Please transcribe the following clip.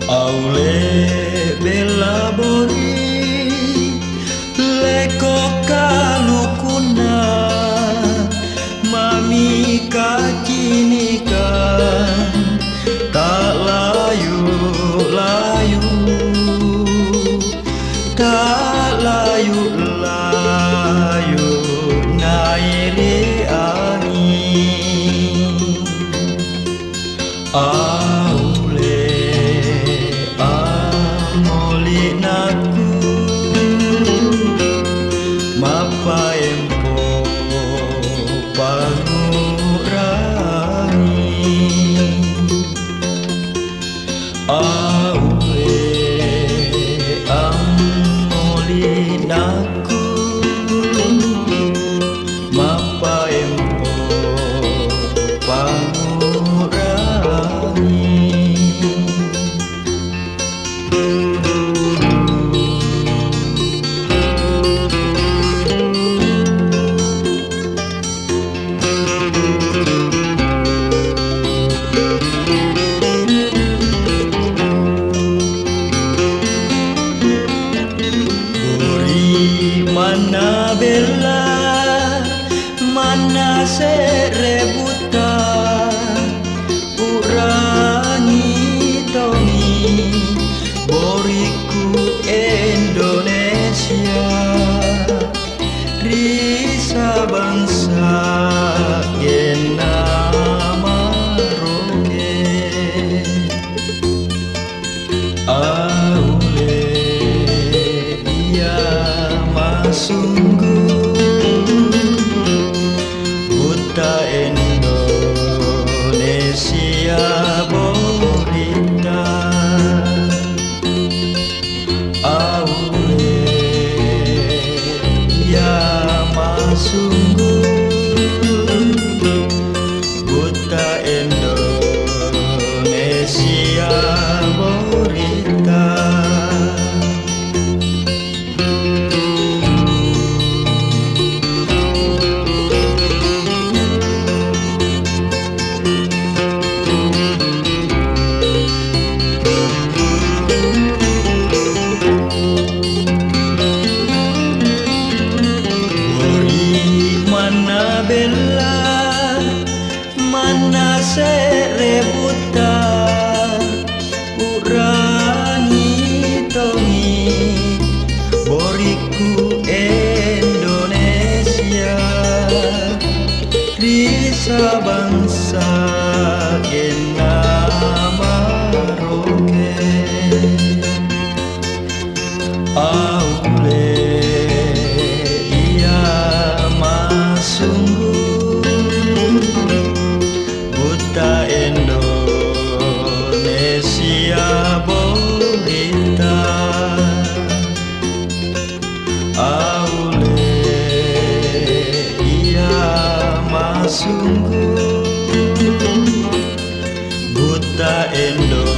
Aule bella bori leko kalukuna mami kacinikan tak layu-layu tak layu-layu nairi angin molinaku mapaempo pangurani aule molinaku mapaempo pangurani. Mana bella, mana serebutan, urangi tongi, boriku Indonesia, risa bangsa gena maroge, aule sungguh buta Indonesia borita aule ya sungguh buta Indonesia borita. Mana bella, mana serebutan, urangi tongi, boriku Indonesia, risa bangsa gena maroge, aule sungguh buta Indonesia borita aule iya sungguh buta Indonesia